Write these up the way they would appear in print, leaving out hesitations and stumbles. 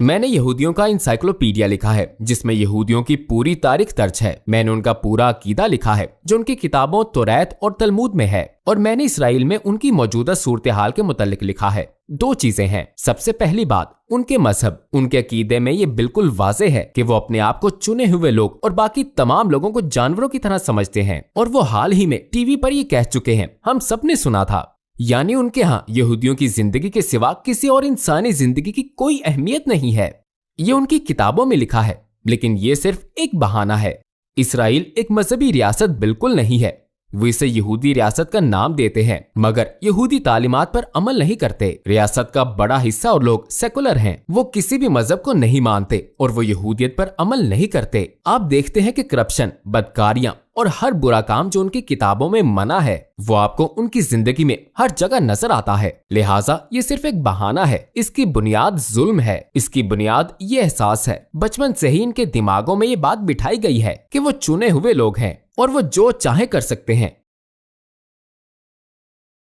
میں نے یہودیوں کا انسائکلوپیڈیا لکھا ہے جس میں یہودیوں کی پوری تاریخ درج ہے۔ میں نے ان کا پورا عقیدہ لکھا ہے جو ان کی کتابوں توریت اور تلمود میں ہے، اور میں نے اسرائیل میں ان کی موجودہ صورتحال کے متعلق لکھا ہے۔ دو چیزیں ہیں۔ سب سے پہلی بات، ان کے مذہب، ان کے عقیدے میں یہ بالکل واضح ہے کہ وہ اپنے آپ کو چنے ہوئے لوگ اور باقی تمام لوگوں کو جانوروں کی طرح سمجھتے ہیں، اور وہ حال ہی میں ٹی وی پر یہ کہہ چکے ہیں، ہم سب نے سنا تھا، یعنی ان کے ہاں یہودیوں کی زندگی کے سوا کسی اور انسانی زندگی کی کوئی اہمیت نہیں ہے۔ یہ ان کی کتابوں میں لکھا ہے، لیکن یہ صرف ایک بہانہ ہے۔ اسرائیل ایک مذہبی ریاست بالکل نہیں ہے۔ وہ اسے یہودی ریاست کا نام دیتے ہیں مگر یہودی تعلیمات پر عمل نہیں کرتے۔ ریاست کا بڑا حصہ اور لوگ سیکولر ہیں، وہ کسی بھی مذہب کو نہیں مانتے اور وہ یہودیت پر عمل نہیں کرتے۔ آپ دیکھتے ہیں کہ کرپشن، بدکاریاں اور ہر برا کام جو ان کی کتابوں میں منع ہے وہ آپ کو ان کی زندگی میں ہر جگہ نظر آتا ہے۔ لہٰذا یہ صرف ایک بہانہ ہے، اس کی بنیاد ظلم ہے، اس کی بنیاد یہ احساس ہے۔ بچپن سے ہی ان کے دماغوں میں یہ بات بٹھائی گئی ہے کہ وہ چنے ہوئے لوگ ہیں اور وہ جو چاہے کر سکتے ہیں۔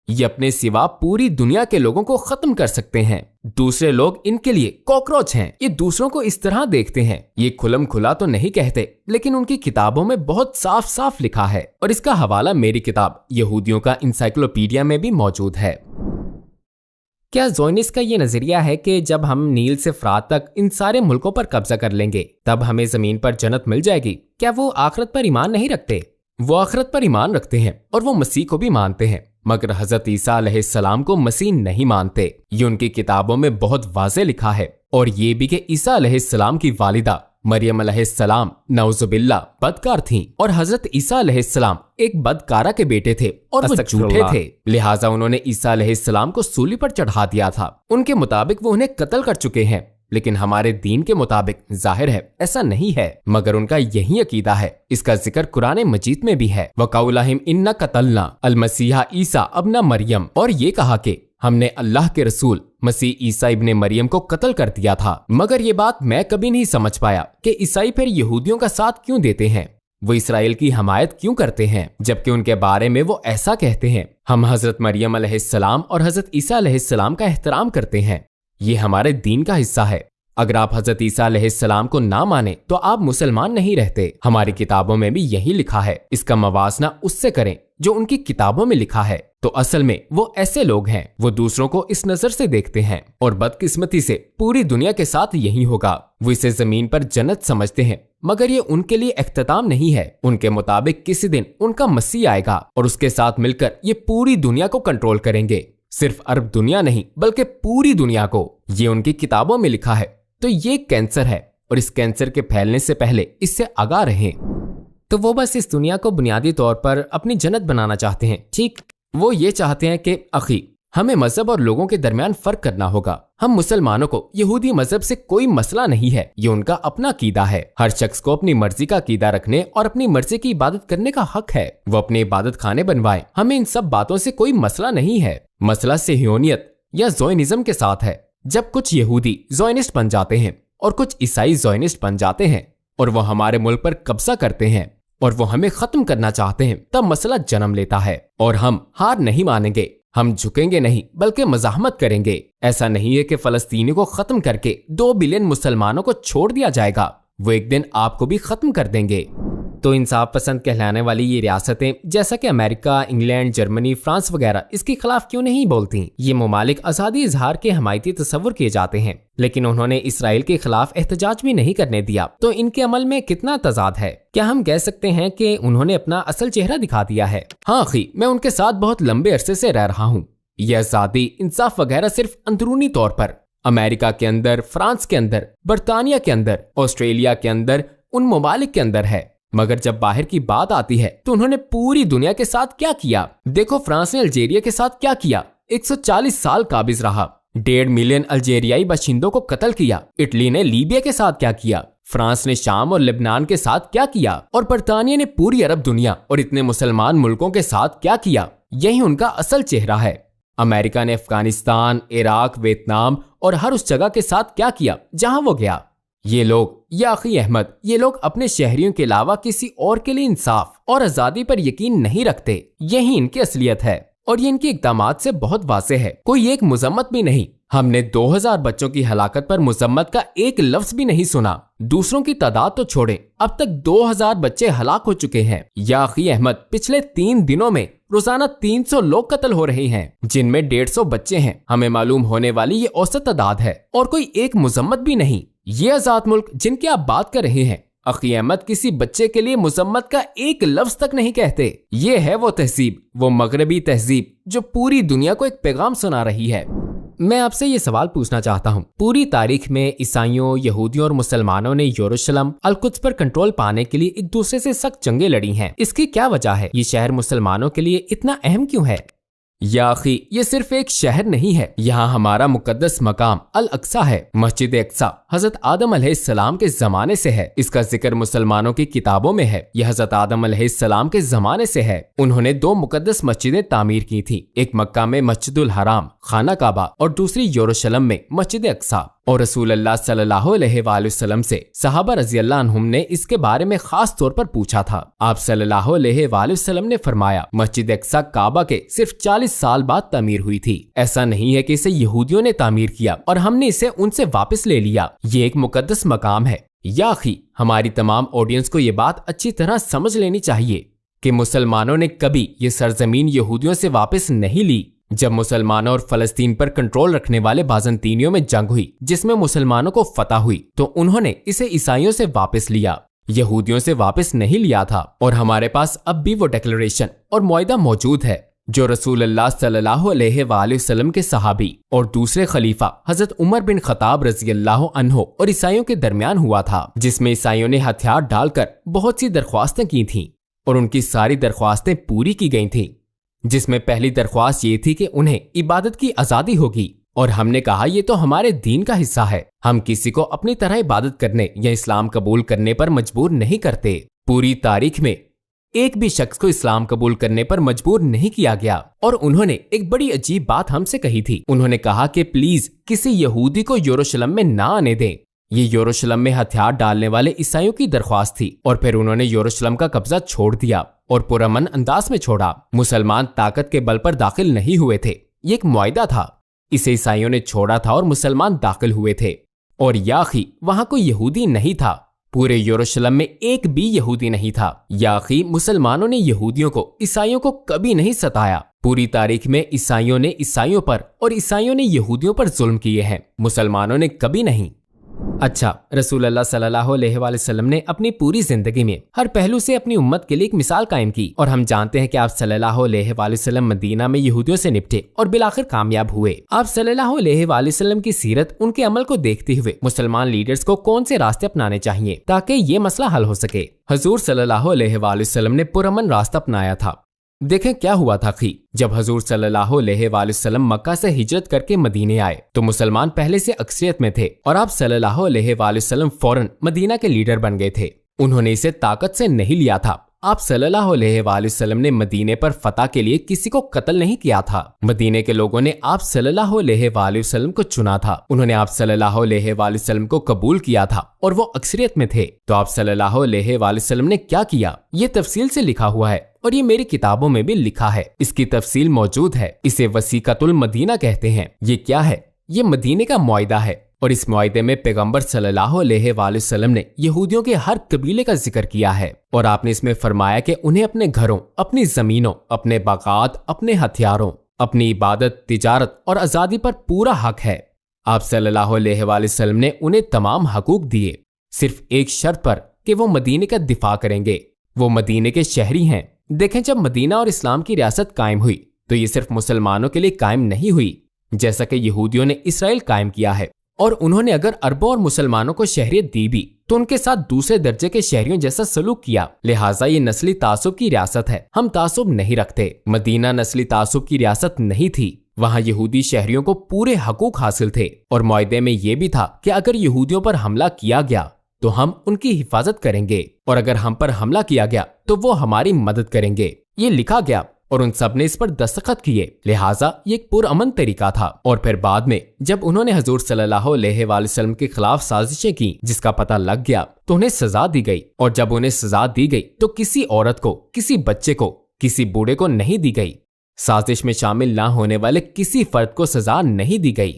یہ اپنے سوا پوری دنیا کے لوگوں کو ختم کر سکتے ہیں۔ دوسرے لوگ ان کے لیے کاکروچ ہیں۔ یہ دوسروں کو اس طرح دیکھتے ہیں۔ یہ کھلم کھلا تو نہیں کہتے، لیکن ان کی کتابوں میں بہت صاف صاف لکھا ہے، اور اس کا حوالہ میری کتاب یہودیوں کا انسائکلوپیڈیا میں بھی موجود ہے۔ کیا زائونسٹ کا یہ نظریہ ہے کہ جب ہم نیل سے فرات تک ان سارے ملکوں پر قبضہ کر لیں گے تب ہمیں زمین پر جنت مل جائے گی؟ کیا وہ آخرت پر ایمان نہیں رکھتے؟ وہ آخرت پر ایمان رکھتے ہیں اور وہ مسیح کو بھی مانتے ہیں، مگر حضرت عیسیٰ علیہ السلام کو مسیح نہیں مانتے۔ یہ ان کی کتابوں میں بہت واضح لکھا ہے، اور یہ بھی کہ عیسیٰ علیہ السلام کی والدہ مریم علیہ السلام نعوذ باللہ بدکار تھیں، اور حضرت عیسیٰ علیہ السلام ایک بدکارہ کے بیٹے تھے اور وہ جھوٹے تھے، لہٰذا انہوں نے عیسیٰ علیہ السلام کو سولی پر چڑھا دیا تھا۔ ان کے مطابق وہ انہیں قتل کر چکے ہیں، لیکن ہمارے دین کے مطابق ظاہر ہے ایسا نہیں ہے، مگر ان کا یہی عقیدہ ہے۔ اس کا ذکر قرآن مجید میں بھی ہے، وَقَوْلَهِمْ إِنَّا قَتَلْنَا الْمَسِيحَ عِيسَىٰ ابْنَ مریم، اور یہ کہا کہ ہم نے اللہ کے رسول مسیح عیسیٰ ابن مریم کو قتل کر دیا تھا۔ مگر یہ بات میں کبھی نہیں سمجھ پایا کہ عیسائی پھر یہودیوں کا ساتھ کیوں دیتے ہیں، وہ اسرائیل کی حمایت کیوں کرتے ہیں، جبکہ ان کے بارے میں وہ ایسا کہتے ہیں، ہم حضرت مریم علیہ السلام اور حضرت عیسیٰ علیہ السلام کا احترام کرتے ہیں، یہ ہمارے دین کا حصہ ہے۔ اگر آپ حضرت عیسیٰ علیہ السلام کو نہ مانیں تو آپ مسلمان نہیں رہتے۔ ہماری کتابوں میں بھی یہی لکھا ہے، اس کا موازنہ اس سے کریں جو ان کی کتابوں میں لکھا ہے، تو اصل میں وہ ایسے لوگ ہیں، وہ دوسروں کو اس نظر سے دیکھتے ہیں، اور بدقسمتی سے پوری دنیا کے ساتھ یہی ہوگا۔ وہ اسے زمین پر جنت سمجھتے ہیں، مگر یہ ان کے لیے اختتام نہیں ہے۔ ان کے مطابق کسی دن ان کا مسیح آئے گا اور اس کے ساتھ مل کر یہ پوری دنیا کو کنٹرول کریں گے، صرف عرب دنیا نہیں بلکہ پوری دنیا کو۔ یہ ان کی کتابوں میں لکھا ہے۔ تو یہ کینسر ہے، اور اس کینسر کے پھیلنے سے پہلے اس سے آگاہ رہیں۔ تو وہ بس اس دنیا کو بنیادی طور پر اپنی جنت بنانا چاہتے ہیں، ٹھیک؟ وہ یہ چاہتے ہیں کہ اخی ہمیں مذہب اور لوگوں کے درمیان فرق کرنا ہوگا۔ ہم مسلمانوں کو یہودی مذہب سے کوئی مسئلہ نہیں ہے، یہ ان کا اپنا عقیدہ ہے۔ ہر شخص کو اپنی مرضی کا عقیدہ رکھنے اور اپنی مرضی کی عبادت کرنے کا حق ہے، وہ اپنے عبادت خانے بنوائیں، ہمیں ان سب باتوں سے کوئی مسئلہ نہیں ہے۔ مسئلہ صہیونیت یا زائونزم کے ساتھ ہے۔ جب کچھ یہودی زائونسٹ بن جاتے ہیں اور کچھ عیسائی زائونسٹ بن جاتے ہیں اور وہ ہمارے ملک پر قبضہ کرتے ہیں اور وہ ہمیں ختم کرنا چاہتے ہیں، تب مسئلہ جنم لیتا ہے، اور ہم ہار نہیں مانیں گے۔ ہم جھکیں گے نہیں بلکہ مزاحمت کریں گے۔ ایسا نہیں ہے کہ فلسطینی کو ختم کر کے 2 بلین مسلمانوں کو چھوڑ دیا جائے گا، وہ ایک دن آپ کو بھی ختم کر دیں گے۔ تو انصاف پسند کہلانے والی یہ ریاستیں جیسا کہ امریکہ، انگلینڈ، جرمنی، فرانس وغیرہ اس کے خلاف کیوں نہیں بولتی؟ یہ ممالک آزادی اظہار کے حمایتی تصور کیے جاتے ہیں، لیکن انہوں نے اسرائیل کے خلاف احتجاج بھی نہیں کرنے دیا، تو ان کے عمل میں کتنا تضاد ہے؟ کیا ہم کہہ سکتے ہیں کہ انہوں نے اپنا اصل چہرہ دکھا دیا ہے؟ ہاں اخی، میں ان کے ساتھ بہت لمبے عرصے سے رہ رہا ہوں۔ یہ آزادی، انصاف وغیرہ صرف اندرونی طور پر امریکہ کے اندر، فرانس کے اندر، برطانیہ کے اندر، آسٹریلیا کے اندر، ان ممالک کے اندر ہے، مگر جب باہر کی بات آتی ہے تو انہوں نے پوری دنیا کے ساتھ کیا کیا؟ دیکھو فرانس نے الجیریا کے ساتھ کیا کیا، 140 سال قابض رہا، 1.5 ملین الجیریائی باشندوں کو قتل کیا۔ اٹلی نے لیبیا کے ساتھ کیا کیا، فرانس نے شام اور لبنان کے ساتھ کیا کیا، اور برطانیہ نے پوری عرب دنیا اور اتنے مسلمان ملکوں کے ساتھ کیا کیا؟ یہی ان کا اصل چہرہ ہے۔ امریکہ نے افغانستان، عراق، ویتنام اور ہر اس جگہ کے ساتھ کیا کیا جہاں وہ گیا۔ یہ لوگ، یا اخی احمد، یہ لوگ اپنے شہریوں کے علاوہ کسی اور کے لیے انصاف اور آزادی پر یقین نہیں رکھتے، یہی ان کی اصلیت ہے، اور یہ ان کے اقدامات سے بہت واضح ہے۔ کوئی ایک مذمت بھی نہیں، ہم نے 2000 بچوں کی ہلاکت پر مذمت کا ایک لفظ بھی نہیں سنا۔ دوسروں کی تعداد تو چھوڑیں، اب تک 2000 بچے ہلاک ہو چکے ہیں۔ یا اخی احمد، پچھلے 3 دنوں میں روزانہ 300 لوگ قتل ہو رہے ہیں، جن میں 150 بچے ہیں۔ ہمیں معلوم ہونے والی یہ اوسط تعداد ہے اور کوئی ایک مذمت بھی نہیں۔ یہ آزاد ملک جن کی آپ بات کر رہے ہیں، اخی احمد، کسی بچے کے لیے مذمت کا ایک لفظ تک نہیں کہتے۔ یہ ہے وہ تہذیب، وہ مغربی تہذیب جو پوری دنیا کو ایک پیغام سنا رہی ہے۔ میں آپ سے یہ سوال پوچھنا چاہتا ہوں، پوری تاریخ میں عیسائیوں، یہودیوں اور مسلمانوں نے یروشلم، القدس پر کنٹرول پانے کے لیے ایک دوسرے سے سخت جنگیں لڑی ہیں۔ اس کی کیا وجہ ہے؟ یہ شہر مسلمانوں کے لیے اتنا اہم کیوں ہے؟ یا اخی، یہ صرف ایک شہر نہیں ہے، یہاں ہمارا مقدس مقام الاقصی ہے۔ مسجد اقصی حضرت آدم علیہ السلام کے زمانے سے ہے۔ اس کا ذکر مسلمانوں کی کتابوں میں ہے۔ یہ حضرت آدم علیہ السلام کے زمانے سے ہے۔ انہوں نے 2 مقدس مسجدیں تعمیر کی تھیں، ایک مکہ میں مسجد الحرام خانہ کعبہ اور دوسری یروشلم میں مسجد اقصی۔ اور رسول اللہ صلی اللہ علیہ وآلہ وسلم سے صحابہ رضی اللہ عنہم نے اس کے بارے میں خاص طور پر پوچھا تھا۔ آپ صلی اللہ علیہ وآلہ وسلم نے فرمایا، مسجد اقصی کعبہ کے صرف 40 سال بعد تعمیر ہوئی تھی۔ ایسا نہیں ہے کہ اسے یہودیوں نے تعمیر کیا اور ہم نے اسے ان سے واپس لے لیا۔ یہ ایک مقدس مقام ہے۔ یا اخی، ہماری تمام آڈینس کو یہ بات اچھی طرح سمجھ لینی چاہیے کہ مسلمانوں نے کبھی یہ سرزمین یہودیوں سے واپس نہیں لی۔ جب مسلمانوں اور فلسطین پر کنٹرول رکھنے والے بازنطینیوں میں جنگ ہوئی، جس میں مسلمانوں کو فتح ہوئی، تو انہوں نے اسے عیسائیوں سے واپس لیا، یہودیوں سے واپس نہیں لیا تھا۔ اور ہمارے پاس اب بھی وہ ڈیکلریشن اور معاہدہ موجود ہے جو رسول اللہ صلی اللہ علیہ وآلہ وسلم کے صحابی اور دوسرے خلیفہ حضرت عمر بن خطاب رضی اللہ عنہ اور عیسائیوں کے درمیان ہوا تھا، جس میں عیسائیوں نے ہتھیار ڈال کر بہت سی درخواستیں کی تھیں اور ان کی ساری درخواستیں پوری کی گئی تھیں، جس میں پہلی درخواست یہ تھی کہ انہیں عبادت کی آزادی ہوگی، اور ہم نے کہا یہ تو ہمارے دین کا حصہ ہے، ہم کسی کو اپنی طرح عبادت کرنے یا اسلام قبول کرنے پر مجبور نہیں کرتے۔ پوری تاریخ میں ایک بھی شخص کو اسلام قبول کرنے پر مجبور نہیں کیا گیا۔ اور انہوں نے ایک بڑی عجیب بات ہم سے کہی تھی، انہوں نے کہا کہ پلیز کسی یہودی کو یروشلم میں نہ آنے دیں۔ یہ یروشلم میں ہتھیار ڈالنے والے عیسائیوں کی درخواست تھی، اور پھر انہوں نے یروشلم کا قبضہ چھوڑ دیا اور پرامن انداز میں چھوڑا۔ مسلمان طاقت کے بل پر داخل نہیں ہوئے تھے، یہ ایک معاہدہ تھا، اسے عیسائیوں نے چھوڑا تھا اور مسلمان داخل ہوئے تھے۔ اور یا اخی، وہاں کوئی یہودی نہیں تھا، پورے یروشلم میں ایک بھی یہودی نہیں تھا۔ یا اخی، مسلمانوں نے یہودیوں کو، عیسائیوں کو کبھی نہیں ستایا۔ پوری تاریخ میں عیسائیوں نے عیسائیوں پر اور عیسائیوں نے یہودیوں پر ظلم کیے ہیں، مسلمانوں نے کبھی نہیں۔ اچھا، رسول اللہ صلی اللہ علیہ وآلہ وسلم نے اپنی پوری زندگی میں ہر پہلو سے اپنی امت کے لیے ایک مثال قائم کی، اور ہم جانتے ہیں کہ آپ صلی اللہ علیہ وآلہ وسلم مدینہ میں یہودیوں سے نپٹے اور بالآخر کامیاب ہوئے۔ آپ صلی اللہ علیہ وآلہ وسلم کی سیرت، ان کے عمل کو دیکھتے ہوئے مسلمان لیڈرز کو کون سے راستے اپنانے چاہیے تاکہ یہ مسئلہ حل ہو سکے؟ حضور صلی اللہ علیہ وآلہ وسلم نے پرامن راستہ اپنایا تھا۔ دیکھیں کیا ہوا تھا کہ جب حضور صلی اللہ علیہ وآلہ وسلم مکہ سے ہجرت کر کے مدینے آئے تو مسلمان پہلے سے اکثریت میں تھے، اور آپ صلی اللہ علیہ وآلہ وسلم فوراً مدینہ کے لیڈر بن گئے تھے۔ انہوں نے اسے طاقت سے نہیں لیا تھا۔ آپ صلی اللہ علیہ وآلہ وسلم نے مدینے پر فتح کے لیے کسی کو قتل نہیں کیا تھا۔ مدینے کے لوگوں نے آپ صلی اللہ علیہ وآلہ وسلم کو چنا تھا، انہوں نے آپ صلی اللہ علیہ وآلہ وسلم کو قبول کیا تھا، اور وہ اکثریت میں تھے۔ تو آپ صلی اللہ علیہ وآلہ وسلم نے کیا کیا؟ یہ تفصیل سے لکھا ہوا ہے، اور یہ میری کتابوں میں بھی لکھا ہے، اس کی تفصیل موجود ہے۔ اسے وثیقۃ المدینہ کہتے ہیں۔ یہ کیا ہے؟ یہ مدینے کا معاہدہ ہے، اور اس معاہدے میں پیغمبر صلی اللہ علیہ وآلہ وسلم نے یہودیوں کے ہر قبیلے کا ذکر کیا ہے، اور آپ نے اس میں فرمایا کہ انہیں اپنے گھروں، اپنی زمینوں، اپنے باغات، اپنے ہتھیاروں، اپنی عبادت، تجارت اور آزادی پر پورا حق ہے۔ آپ صلی اللہ علیہ وآلہ وسلم نے انہیں تمام حقوق دیے، صرف ایک شرط پر کہ وہ مدینے کا دفاع کریں گے، وہ مدینے کے شہری ہیں۔ دیکھیں، جب مدینہ اور اسلام کی ریاست قائم ہوئی تو یہ صرف مسلمانوں کے لیے قائم نہیں ہوئی، جیسا کہ یہودیوں نے اسرائیل قائم کیا ہے، اور انہوں نے اگر عربوں اور مسلمانوں کو شہریت دی بھی تو ان کے ساتھ دوسرے درجے کے شہریوں جیسا سلوک کیا۔ لہٰذا یہ نسلی تعصب کی ریاست ہے، ہم تعصب نہیں رکھتے۔ مدینہ نسلی تعصب کی ریاست نہیں تھی، وہاں یہودی شہریوں کو پورے حقوق حاصل تھے، اور معاہدے میں یہ بھی تھا کہ اگر یہودیوں پر حملہ کیا گیا تو ہم ان کی حفاظت کریں گے، اور اگر ہم پر حملہ کیا گیا تو وہ ہماری مدد کریں گے۔ یہ لکھا گیا اور ان سب نے اس پر دستخط کیے، لہٰذا یہ ایک پرامن طریقہ تھا۔ اور پھر بعد میں جب انہوں نے حضور صلی اللہ علیہ وآلہ وسلم کے خلاف سازشیں کی جس کا پتہ لگ گیا تو انہیں سزا دی گئی، اور جب انہیں سزا دی گئی تو کسی عورت کو، کسی بچے کو، کسی بوڑھے کو نہیں دی گئی، سازش میں شامل نہ ہونے والے کسی فرد کو سزا نہیں دی گئی۔